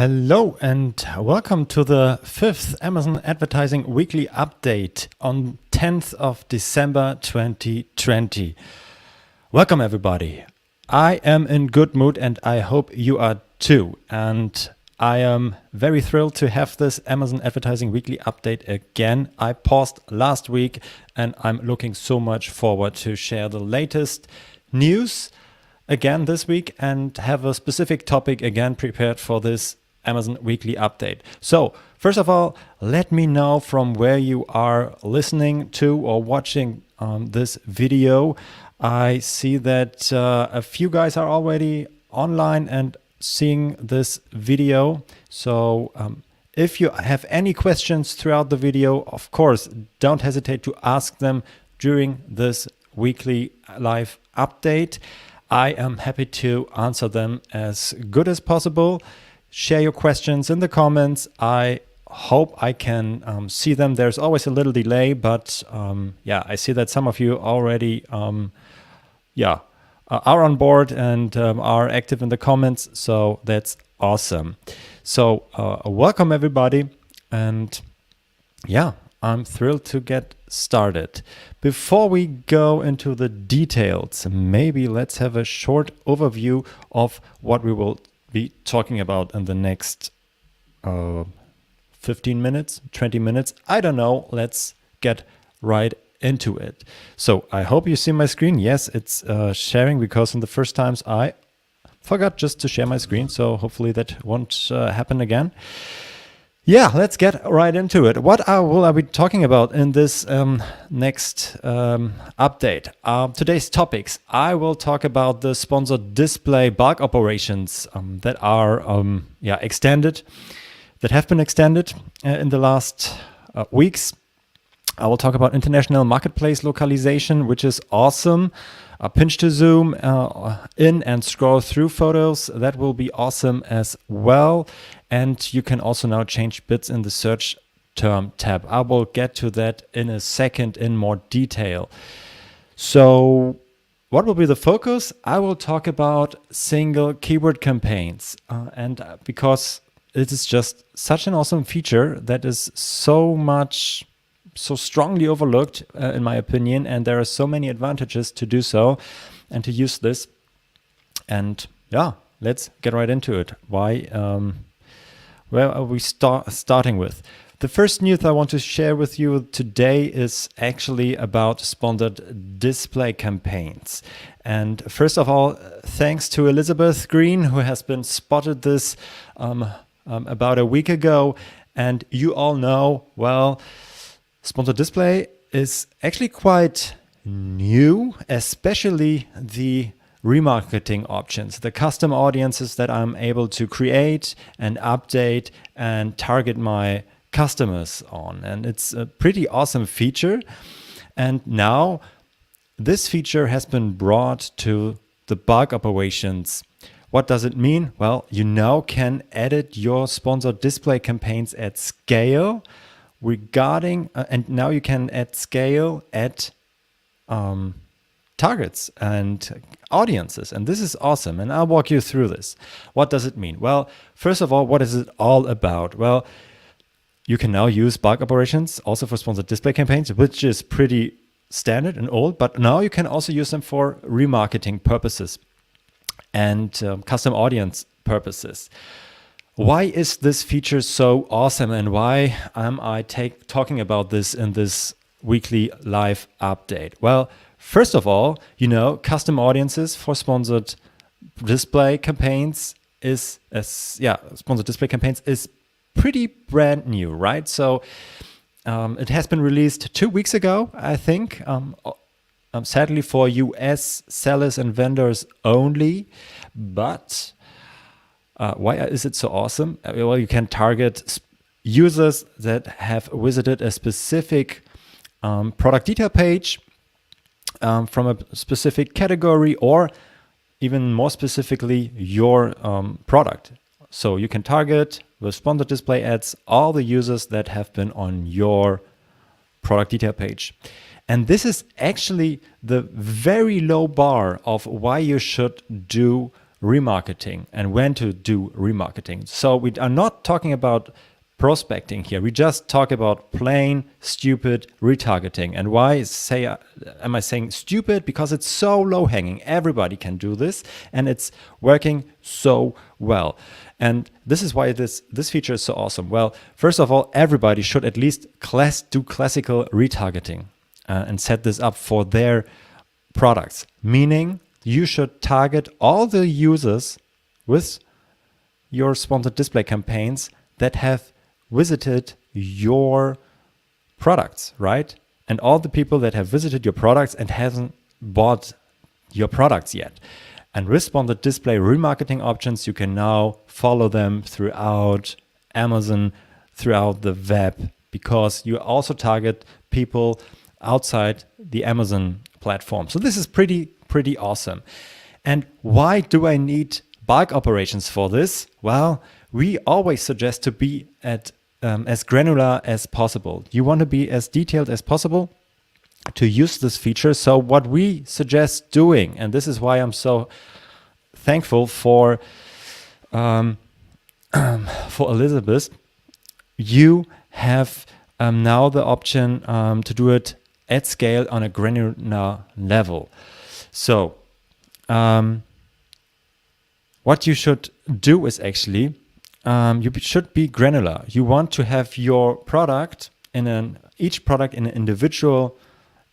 Hello and welcome to the 5th Amazon Advertising Weekly Update on 10th of December 2020. Welcome everybody. I am in good mood and I hope you are too. And I am very thrilled to have this Amazon Advertising Weekly Update again. I paused last week and I'm looking so much forward to share the latest news again this week and have a specific topic again prepared for this Amazon Weekly Update. So first of all, let me know from where you are listening to or watching this video. I see that a few guys are already online and seeing this video. So if you have any questions throughout the video, of course, don't hesitate to ask them during this weekly live update. I am happy to answer them as good as possible. Share your questions in the comments. I hope I can see them. There's always a little delay, but yeah, I see that some of you already are on board and are active in the comments. So that's awesome. So welcome everybody. And yeah, I'm thrilled to get started. Before we go into the details, maybe let's have a short overview of what we will be talking about in the next 15 minutes, 20 minutes. I don't know. Let's get right into it. So I hope you see my screen. Yes, it's sharing because in the first times I forgot just to share my screen. So hopefully that won't happen again. Yeah, let's get right into it. What will I be talking about in this next update? Today's topics. I will talk about the sponsored display bulk operations that are extended, that have been extended in the last weeks. I will talk about international marketplace localization, which is awesome. Pinch to zoom in and scroll through photos. That will be awesome as well. And you can also now change bits in the search term tab. I will get to that in a second in more detail. So what will be the focus? I will talk about single keyword campaigns. And because it is just such an awesome feature that is so strongly overlooked, in my opinion, and there are so many advantages to do so and to use this. And yeah, let's get right into it. Where are we starting with? The first news I want to share with you today is actually about sponsored display campaigns. And first of all, thanks to Elizabeth Green, who has been spotted this about a week ago. And you all know, well, sponsored display is actually quite new, especially the remarketing options, the custom audiences that I'm able to create and update and target my customers on. And it's a pretty awesome feature. And now this feature has been brought to the bulk operations. What does it mean? Well, you now can edit your sponsored display campaigns at scale and now you can at scale add targets and audiences. And this is awesome. And I'll walk you through this. What does it mean? Well, first of all, what is it all about? Well, you can now use bulk operations also for sponsored display campaigns, which is pretty standard and old, but now you can also use them for remarketing purposes and custom audience purposes. Why is this feature so awesome and why am I talking about this in this weekly live update? Well, first of all, custom audiences for sponsored display campaigns is pretty brand new, right? So it has been released 2 weeks ago, I think, sadly for US sellers and vendors only. But why is it so awesome? Well, you can target users that have visited a specific product detail page from a specific category, or even more specifically, your product. So you can target with sponsored display ads all the users that have been on your product detail page. And this is actually the very low bar of why you should do remarketing and when to do remarketing. So we are not talking about prospecting here. We just talk about plain stupid retargeting. And why am I saying stupid? Because it's so low hanging. Everybody can do this and it's working so well. And this is why this feature is so awesome. Well, first of all, everybody should at least do classical retargeting and set this up for their products. Meaning you should target all the users with your sponsored display campaigns that have visited your products, right? And all the people that have visited your products and hasn't bought your products yet. And with sponsored display remarketing options, you can now follow them throughout Amazon, throughout the web, because you also target people outside the Amazon platform. So this is pretty awesome. And why do I need bulk operations for this? Well, we always suggest to be as granular as possible. You want to be as detailed as possible to use this feature. So what we suggest doing, and this is why I'm so thankful for Elizabeth, you have now the option to do it at scale on a granular level. So what you should do is actually you should be granular. You want to have your product each product in an individual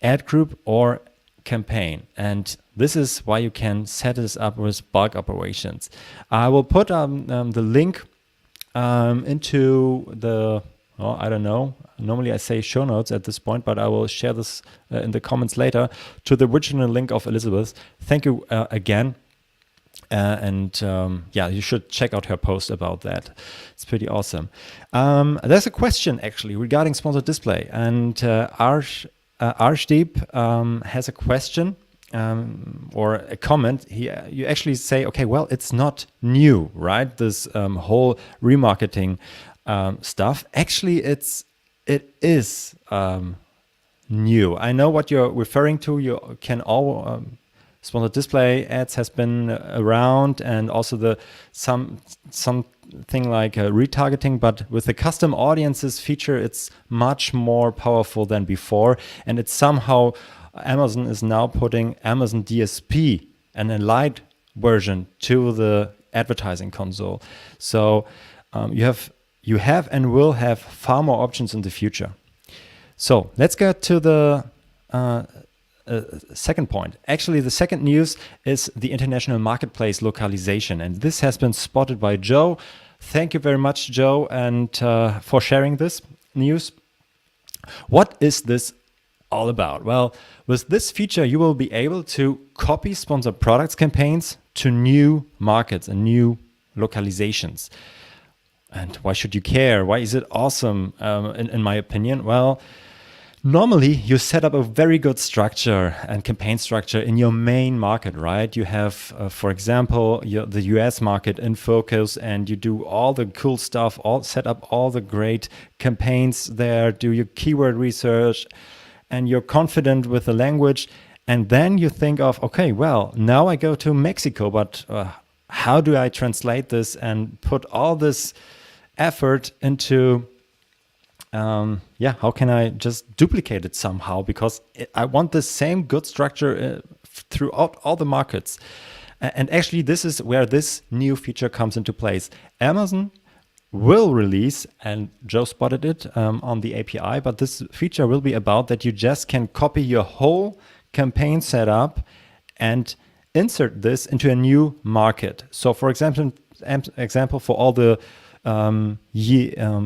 ad group or campaign, and this is why you can set this up with bulk operations. I will put the link into the I don't know. Normally I say show notes at this point, but I will share this in the comments later to the original link of Elizabeth. Thank you again. Yeah, you should check out her post about that. It's pretty awesome. There's a question actually regarding sponsored display, and Arshdeep has a question or a comment. You actually say, okay, well, it's not new, right? This whole remarketing stuff. Actually, it is new. I know what you're referring to. You can all sponsored display ads has been around, and also something like retargeting, but with the custom audiences feature, it's much more powerful than before. And it's somehow Amazon is now putting Amazon DSP and a light version to the advertising console. So you have and will have far more options in the future. So let's get to the second point. Actually, the second news is the international marketplace localization, and this has been spotted by Joe. Thank you very much, Joe, and for sharing this news. What is this all about? Well, with this feature, you will be able to copy sponsored products campaigns to new markets and new localizations. And why should you care? Why is it awesome? In my opinion, well, normally you set up a very good structure and campaign structure in your main market, right? You have, for example, the US market in focus, and you do all the cool stuff, set up all the great campaigns there, do your keyword research, and you're confident with the language. And then you think of, okay, well, now I go to Mexico, but how do I translate this and put all this effort into how can I just duplicate it somehow? Because I want the same good structure throughout all the markets. And actually, this is where this new feature comes into place. Amazon will release, and Joe spotted it on the API, but this feature will be about that you just can copy your whole campaign setup and insert this into a new market. So for example, for all the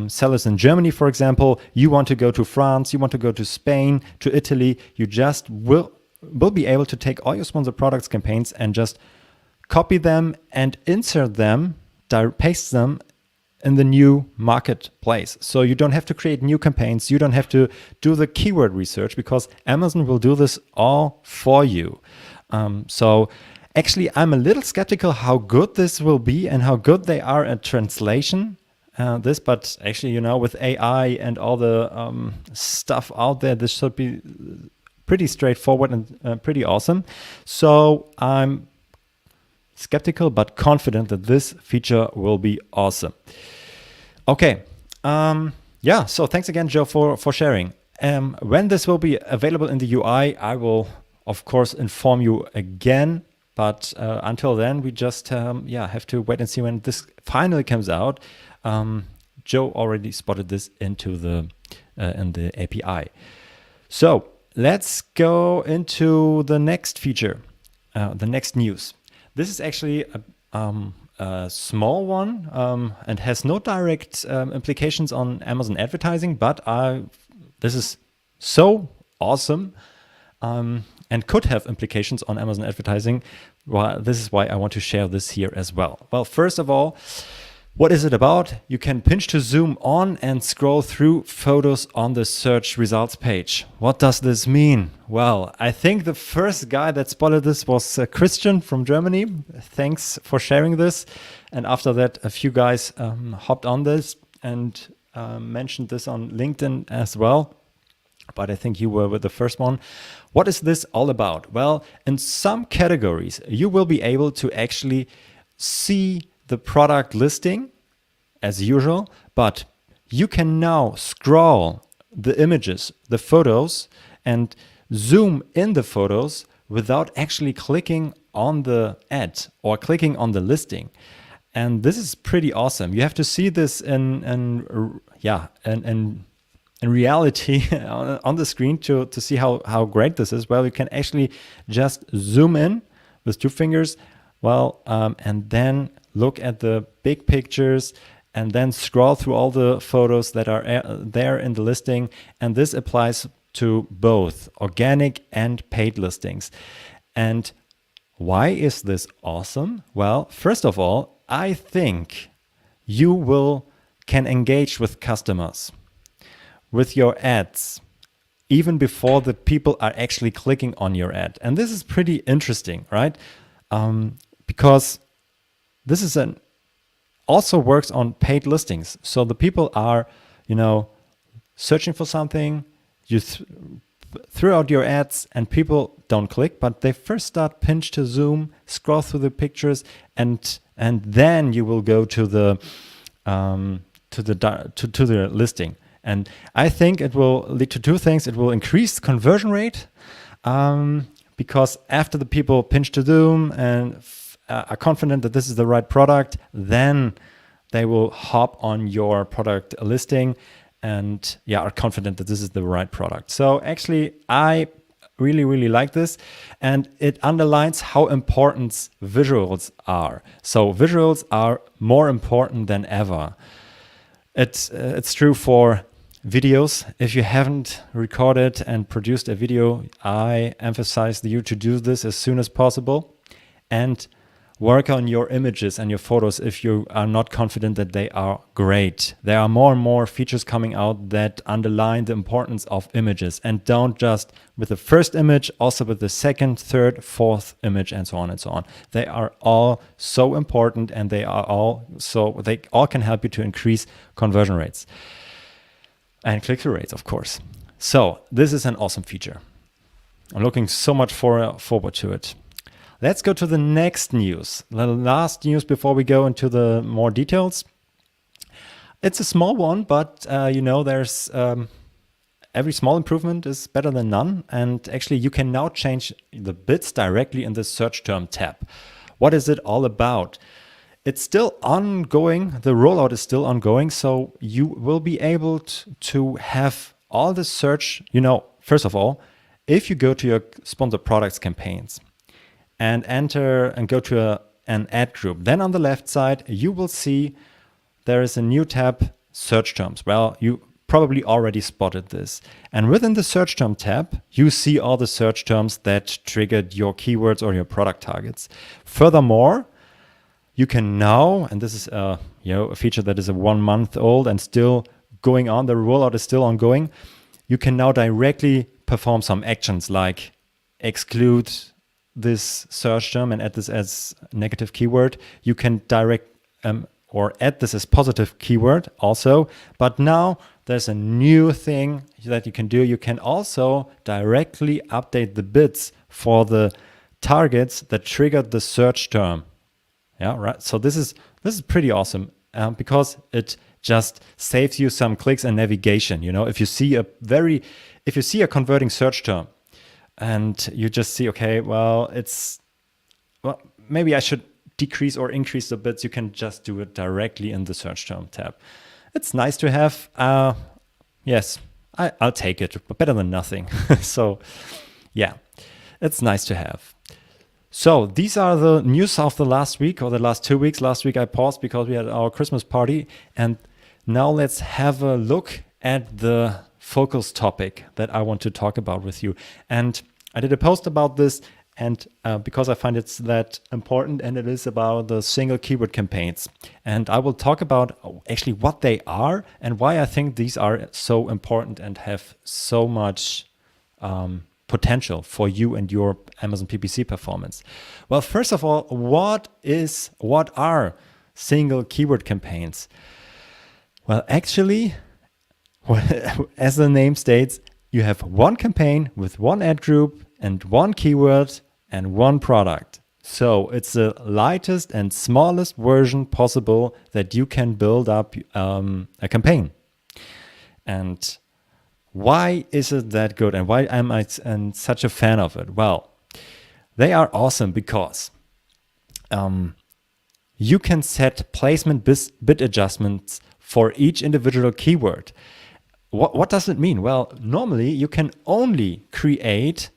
sellers in Germany, for example, you want to go to France, you want to go to Spain, to Italy, you just will be able to take all your sponsored products campaigns and just copy them and insert them, paste them in the new marketplace. So you don't have to create new campaigns, you don't have to do the keyword research, because Amazon will do this all for you. So actually, I'm a little skeptical how good this will be and how good they are at translation. But actually, with AI and all the stuff out there, this should be pretty straightforward and pretty awesome. So I'm skeptical but confident that this feature will be awesome. Okay. Yeah, so thanks again, Joe, for sharing. When this will be available in the UI, I will, of course, inform you again. But until then, we just have to wait and see when this finally comes out. Joe already spotted this into the in the API. So let's go into the next feature, the next news. This is actually a small one and has no direct implications on Amazon advertising, but this is so awesome and could have implications on Amazon advertising. Well, this is why I want to share this here as well. Well, first of all, what is it about? You can pinch to zoom on and scroll through photos on the search results page. What does this mean? Well, I think the first guy that spotted this was Christian from Germany. Thanks for sharing this. And after that, a few guys hopped on this and mentioned this on LinkedIn as well. But I think you were with the first one. What is this all about? Well, in some categories, you will be able to actually see the product listing as usual, but you can now scroll the images, the photos, and zoom in the photos without actually clicking on the ad or clicking on the listing. And this is pretty awesome. You have to see this in reality on the screen to see how great this is. Well, you can actually just zoom in with 2 fingers, and then look at the big pictures and then scroll through all the photos that are there in the listing. And this applies to both organic and paid listings. And why is this awesome? Well, first of all, I think you can engage with customers with your ads even before the people are actually clicking on your ad. And this is pretty interesting, right? Because this is also works on paid listings. So the people are, searching for something, you throw out your ads and people don't click, but they first start pinch to zoom, scroll through the pictures, and then you will go to the listing. And I think it will lead to 2 things. It will increase conversion rate because after the people pinch to zoom and are confident that this is the right product, then they will hop on your product listing and are confident that this is the right product. So actually, I really, really like this, and it underlines how important visuals are. So visuals are more important than ever. It's true for videos. If you haven't recorded and produced a video, I emphasize you to do this as soon as possible and work on your images and your photos if you are not confident that they are great. There are more and more features coming out that underline the importance of images, and don't just with the first image, also with the second, third, fourth image, and so on and so on. They are all so important, and they all can help you to increase conversion rates and click-through rates, of course. So this is an awesome feature. I'm looking so much forward to it. Let's go to the next news, the last news before we go into the more details. It's a small one, but there's every small improvement is better than none. And actually, you can now change the bids directly in the search term tab. What is it all about? It's still ongoing. The rollout is still ongoing. So you will be able to have all the search, first of all, if you go to your sponsored products campaigns and enter and go to an ad group, then on the left side, you will see there is a new tab, search terms. Well, you probably already spotted this. And within the search term tab, you see all the search terms that triggered your keywords or your product targets. Furthermore, you can now, and this is a feature that is 1 month old and still going on, the rollout is still ongoing, you can now directly perform some actions like exclude this search term and add this as negative keyword. You can direct or add this as positive keyword also. But now there's a new thing that you can do. You can also directly update the bids for the targets that triggered the search term. Yeah, right. So this is pretty awesome because it just saves you some clicks and navigation. You know, if you see a converting search term, and you just see, okay, well, maybe I should decrease or increase the bits. You can just do it directly in the search term tab. It's nice to have. Yes, I'll take it, but better than nothing. So, yeah, it's nice to have. So these are the news of the last week or the last 2 weeks. Last week I paused because we had our Christmas party. And now let's have a look at the focus topic that I want to talk about with you. And I did a post about this, and because I find it's that important, and it is about the single keyword campaigns. And I will talk about actually what they are and why I think these are so important and have so much potential for you and your Amazon PPC performance. Well, first of all, what are single keyword campaigns? Well, actually, as the name states, you have one campaign with one ad group and one keyword and one product. So it's the lightest and smallest version possible that you can build up a campaign. And why is it that good, and why am I such a fan of it? Well, they are awesome because you can set placement bid adjustments for each individual keyword. What does it mean? Well, normally you can only create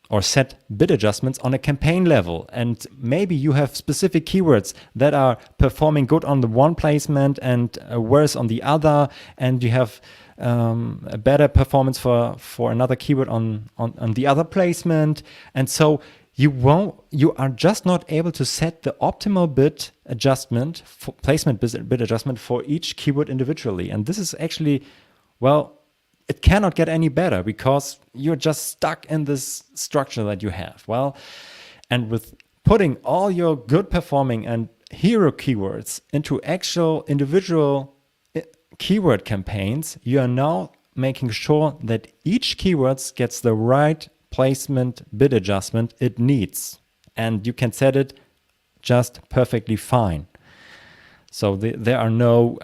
or set bid adjustments on a campaign level. And maybe you have specific keywords that are performing good on the one placement and worse on the other. And you have a better performance for another keyword on the other placement. And so you are just not able to set the optimal bid adjustment, placement bid adjustment for each keyword individually. And this is actually, well, it cannot get any better because you're just stuck in this structure that you have. Well, and with putting all your good performing and hero keywords into actual individual keyword campaigns, you are now making sure that each keyword gets the right placement bid adjustment it needs. And you can set it just perfectly fine. So there are no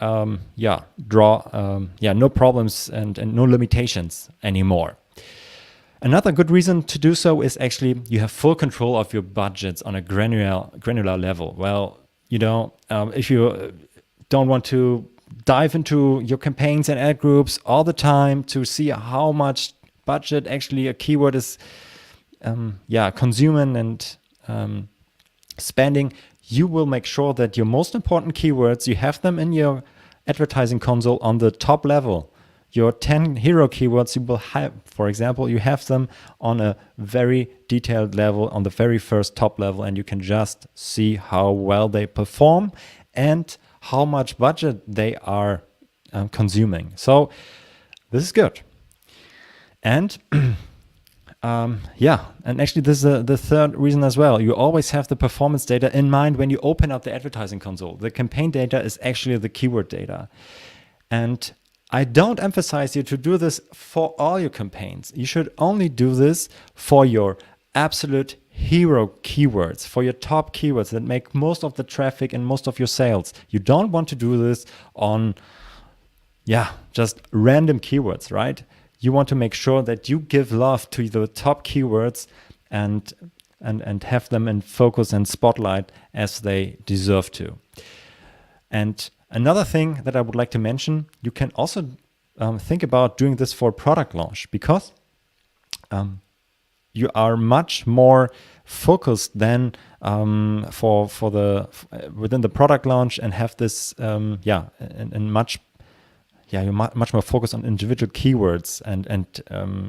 no problems and no limitations anymore. Another good reason to do so is actually you have full control of your budgets on a granular level. Well, if you don't want to dive into your campaigns and ad groups all the time to see how much budget actually a keyword is consuming and spending, you will make sure that your most important keywords, you have them in your advertising console on the top level. Your 10 hero keywords, you will have, for example, you have them on a very detailed level, on the very first top level, and you can just see how well they perform and how much budget they are consuming. So this is good. And and actually this is the third reason as well. You always have the performance data in mind when you open up the advertising console. The campaign data is actually the keyword data. And I don't emphasize you to do this for all your campaigns. You should only do this for your absolute hero keywords, for your top keywords that make most of the traffic and most of your sales. You don't want to do this on just random keywords, right? You want to make sure that you give love to the top keywords and have them in focus and spotlight as they deserve to. And another thing that I would like to mention, you can also think about doing this for product launch because you are much more focused than within the product launch and have this you're much more focused on individual keywords and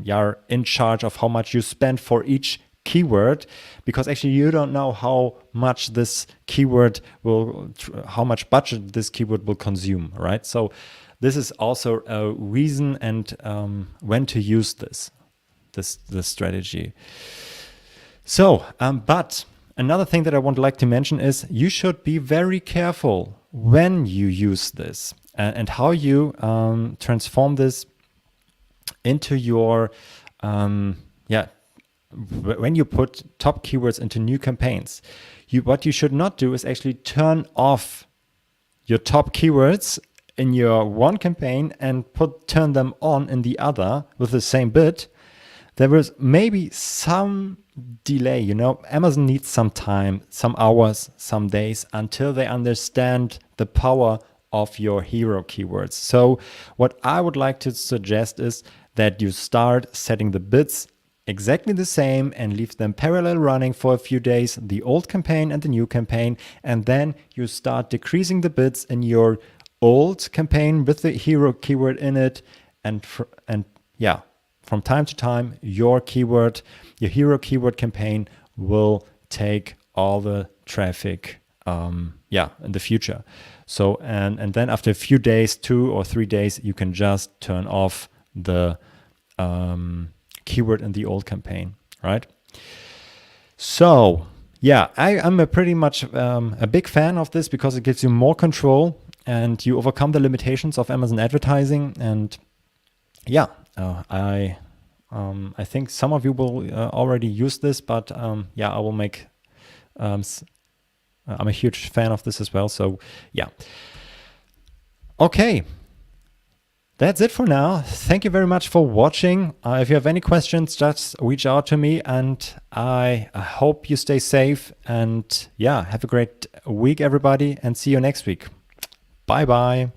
you're in charge of how much you spend for each keyword, because actually you don't know how much this keyword how much budget this keyword will consume, right? So this is also a reason and when to use this strategy. So, but another thing that I would like to mention is you should be very careful when you use this. And how you transform this into your when you put top keywords into new campaigns, what you should not do is actually turn off your top keywords in your one campaign and turn them on in the other with the same bid. There was maybe some delay, Amazon needs some time, some hours, some days until they understand the power of your hero keywords. So what I would like to suggest is that you start setting the bids exactly the same and leave them parallel running for a few days, the old campaign and the new campaign, and then you start decreasing the bids in your old campaign with the hero keyword in it, and from time to time your hero keyword campaign will take all the traffic in the future. So and then after a few days, 2 or 3 days, you can just turn off the keyword in the old campaign, right? So I'm pretty much a big fan of this because it gives you more control and you overcome the limitations of Amazon advertising. And I think some of you will already use this, but I will make. I'm a huge fan of this as well. So okay. That's it for now. Thank you very much for watching. If you have any questions, just reach out to me, and I hope you stay safe, and have a great week, everybody, and see you next week. Bye-bye.